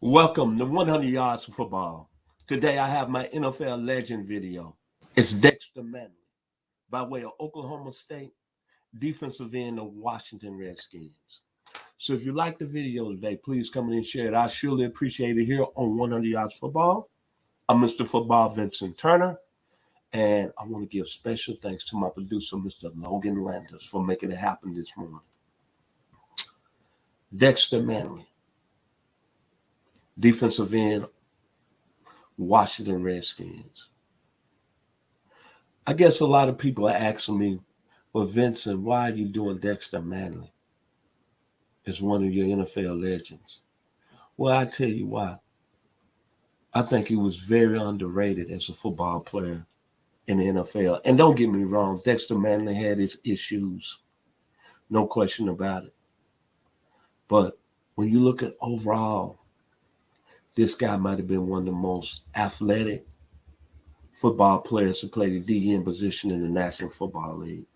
Welcome to 100 Yards of Football. Today I have my NFL legend video. It's Dexter Manley by way of Oklahoma State, defensive end of Washington Redskins. So if you like the video today, please come in and share it. I surely appreciate it here on 100 Yards Football. I'm Mr. Football Vincent Turner, and I want to give special thanks to my producer, Mr. Logan Landers, for making it happen this morning. Dexter Manley, defensive end, Washington Redskins. I guess a lot of people are asking me, well, Vincent, why are you doing Dexter Manley as one of your NFL legends? Well, I tell you why. I think he was very underrated as a football player in the NFL. And don't get me wrong, Dexter Manley had his issues, no question about it. But when you look at overall, this guy might have been one of the most athletic football players to play the DN position in the National Football League.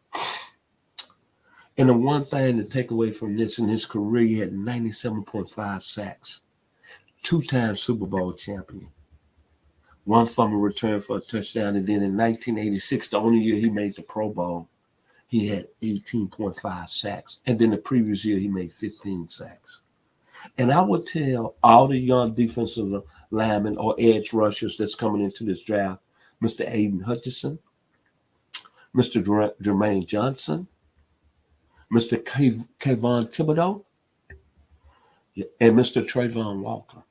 And the one thing to take away from this, in his career, he had 97.5 sacks, two-time Super Bowl champion, one fumble return for a touchdown, and then in 1986, the only year he made the Pro Bowl, he had 18.5 sacks. And then the previous year, he made 15 sacks. And I would tell all the young defensive linemen or edge rushers that's coming into this draft, Mr. Aiden Hutchinson, Mr. Jermaine Johnson, Mr. Kayvon Thibodeau, and Mr. Trayvon Walker.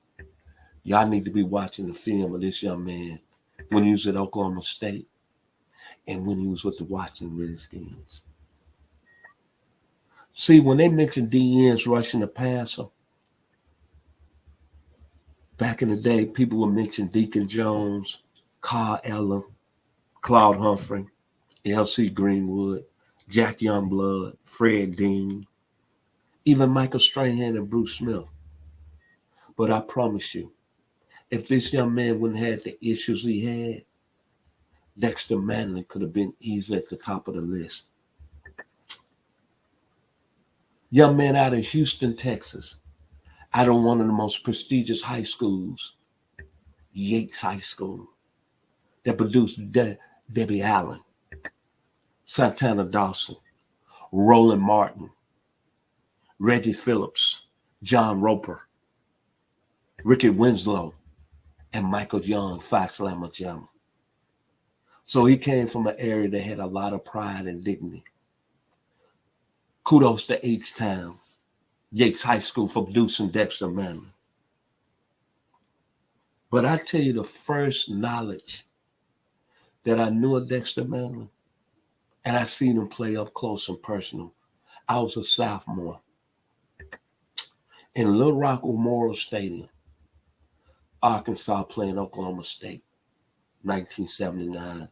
Y'all need to be watching the film of this young man when he was at Oklahoma State and when he was with the Washington Redskins. See, when they mention DNs rushing the passer, back in the day, people would mention Deacon Jones, Carl Allen, Claude Humphrey, L.C. Greenwood, Jack Youngblood, Fred Dean, even Michael Strahan and Bruce Smith. But I promise you, if this young man wouldn't have had the issues he had, Dexter Manley could have been easily at the top of the list. Young man out of Houston, Texas, out of one of the most prestigious high schools, Yates High School, that produced Debbie Allen, Santana Dawson, Roland Martin, Reggie Phillips, John Roper, Ricky Winslow, and Michael Young, Phi Slamma Jamma. So he came from an area that had a lot of pride and dignity. Kudos to H-Town, Yates High School, for producing Dexter Manley. But I tell you, the first knowledge that I knew of Dexter Manley, and I seen him play up close and personal, I was a sophomore in Little Rock Memorial Stadium, Arkansas, playing Oklahoma State, 1979.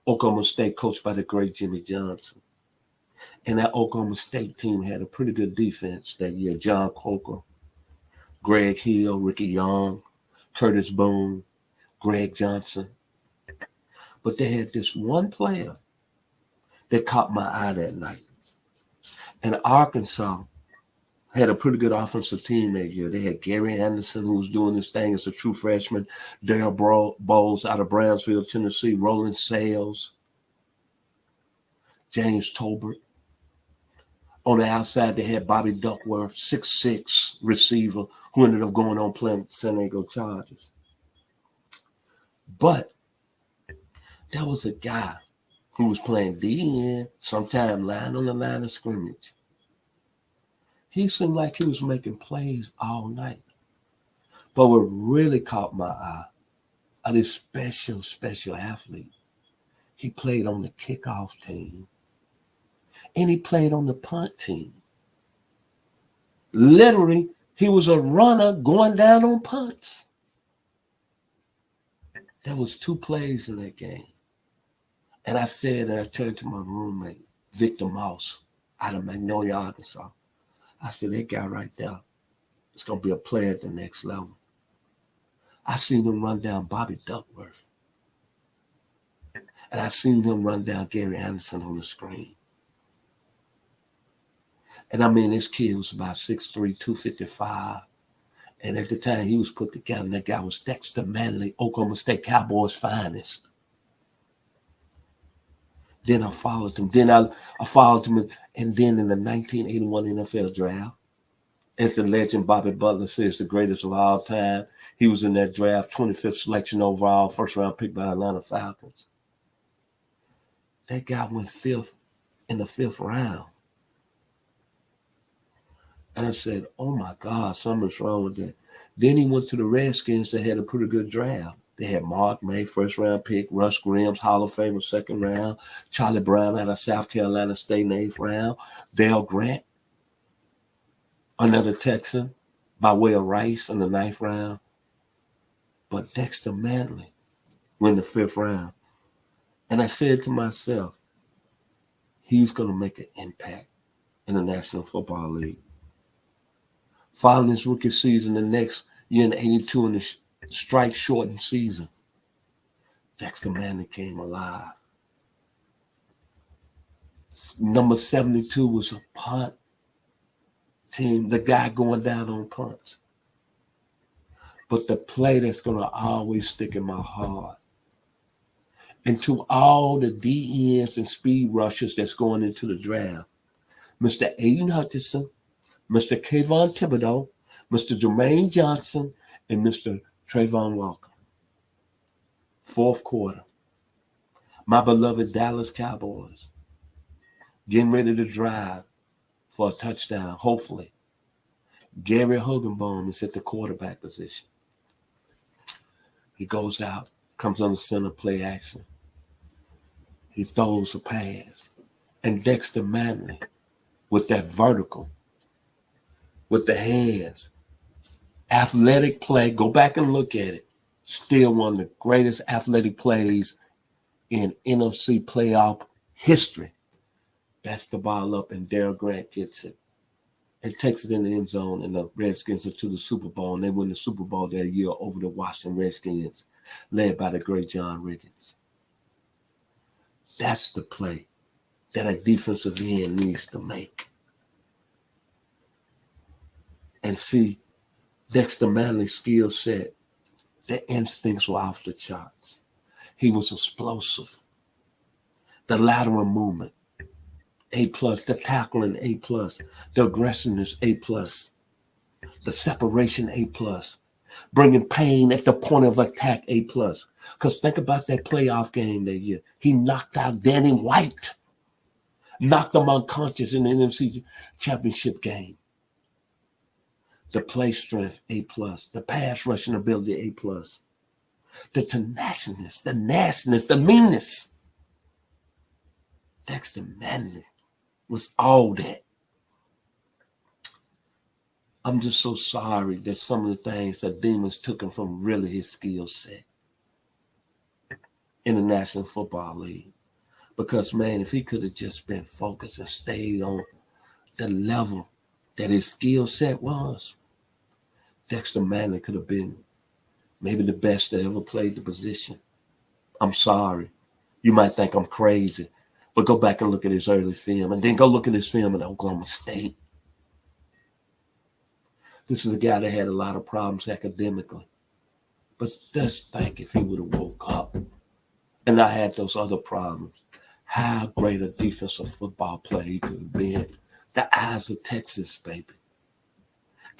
Oklahoma State coached by the great Jimmy Johnson. And that Oklahoma State team had a pretty good defense that year. John Coker, Greg Hill, Ricky Young, Curtis Boone, Greg Johnson. But they had this one player that caught my eye that night. And Arkansas had a pretty good offensive team that year. They had Gary Anderson, who was doing this thing as a true freshman, Darrell Bowles out of Brownsville, Tennessee, Roland Sales, James Tolbert. On the outside, they had Bobby Duckworth, 6'6" receiver, who ended up going on playing with the San Diego Chargers. But there was a guy who was playing DN, sometime lying on the line of scrimmage. He seemed like he was making plays all night. But what really caught my eye are this special athlete. He played on the kickoff team. And he played on the punt team. Literally, he was a runner going down on punts. There was 2 plays in that game. And I said, and I turned to my roommate, Victor Moss, out of Magnolia, Arkansas. I said, that guy right there is going to be a player at the next level. I seen him run down Bobby Duckworth. And I seen him run down Gary Anderson on the screen. And I mean, this kid was about 6'3", 255. And at the time he was put together, and that guy was Dexter Manley, Oklahoma State Cowboys' finest. Then I followed him. Then I followed him. And then in the 1981 NFL draft, as the legend Bobby Butler says, the greatest of all time, he was in that draft, 25th selection overall, first round pick by Atlanta Falcons. That guy went fifth in the 5th round. And I said, oh my God, something's wrong with that. Then he went to the Redskins that had a pretty good draft. They had Mark May, first round pick, Russ Grimes, Hall of Famer, 2nd round, Charlie Brown out of South Carolina State in the 8th round, Dale Grant, another Texan, by way of Rice in the 9th round. But Dexter Manley went the 5th round. And I said to myself, he's going to make an impact in the National Football League. Following his rookie season, the next year in 82 in the strike-shortened season, Dexter Manley came alive. Number 72 was a punt team, the guy going down on punts. But the play that's going to always stick in my heart, and to all the DNs and speed rushers that's going into the draft, Mr. Aiden Hutchinson, Mr. Kayvon Thibodeau, Mr. Jermaine Johnson, and Mr. Trayvon Walker. 4th quarter. My beloved Dallas Cowboys getting ready to drive for a touchdown, hopefully. Gary Hogenbaum is at the quarterback position. He goes out, comes on the center, play action. He throws a pass. And Dexter Manley, with that vertical, with the hands, athletic play, go back and look at it. Still one of the greatest athletic plays in NFC playoff history. That's the ball up, and Darryl Grant gets it. It takes it in the end zone, and the Redskins are to the Super Bowl, and they win the Super Bowl that year over the Washington Redskins, led by the great John Riggins. That's the play that a defensive end needs to make. And see, Dexter Manley's skill set, the instincts were off the charts. He was explosive. The lateral movement, A+, the tackling, A+, the aggressiveness, A+, the separation, A+, bringing pain at the point of attack, A+. Because think about that playoff game that year. He knocked out Danny White, knocked him unconscious in the NFC Championship game. The play strength, A+, the pass rushing ability, A+, the tenaciousness, the nastiness, the meanness. Dexter Manley was all that. I'm just so sorry that some of the things that demons took him from really his skill set in the National Football League. Because, man, if he could have just been focused and stayed on the level that his skill set was, Dexter Manley could have been maybe the best that ever played the position. I'm sorry. You might think I'm crazy, but go back and look at his early film, and then go look at his film at Oklahoma State. This is a guy that had a lot of problems academically. But just think if he would have woke up and not had those other problems, how great a defensive football player he could have been. The eyes of Texas, baby.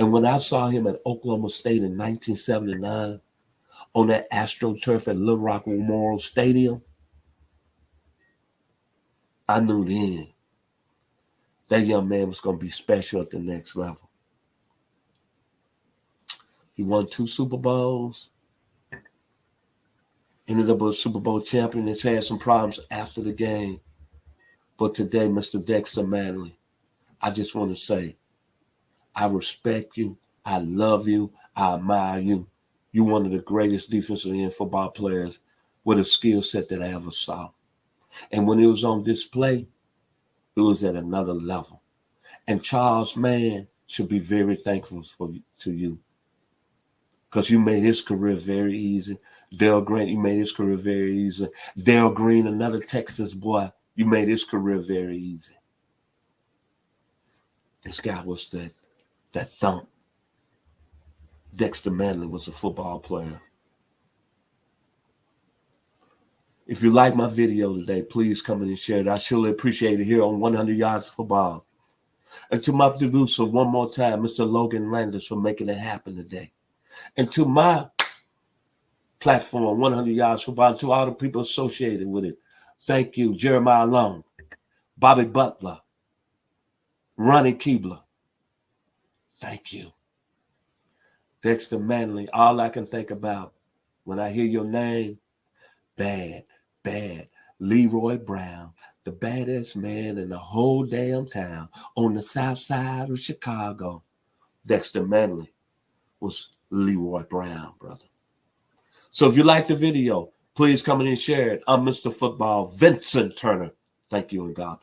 And when I saw him at Oklahoma State in 1979 on that AstroTurf at Little Rock Memorial Stadium, I knew then that young man was going to be special at the next level. He won 2 Super Bowls, ended up a Super Bowl champion. He's had some problems after the game. But today, Mr. Dexter Manley, I just want to say, I respect you. I love you. I admire you. You're one of the greatest defensive end football players with a skill set that I ever saw. And when it was on display, it was at another level. And Charles Mann should be very thankful to you, because you made his career very easy. Dale Grant, you made his career very easy. Dale Green, another Texas boy, you made his career very easy. This guy was that thump. Dexter Manley was a football player. If you like my video today, please come in and share it. I surely appreciate it here on 100 Yards of Football. And to my producer, one more time, Mr. Logan Landers, for making it happen today. And to my platform, 100 Yards of Football, and to all the people associated with it, thank you, Jeremiah Long, Bobby Butler, Ronnie Keebler. Thank you. Dexter Manley, all I can think about when I hear your name, bad. Leroy Brown, the baddest man in the whole damn town on the south side of Chicago. Dexter Manley was Leroy Brown, brother. So if you like the video, please come in and share it. I'm Mr. Football, Vincent Turner. Thank you and God bless.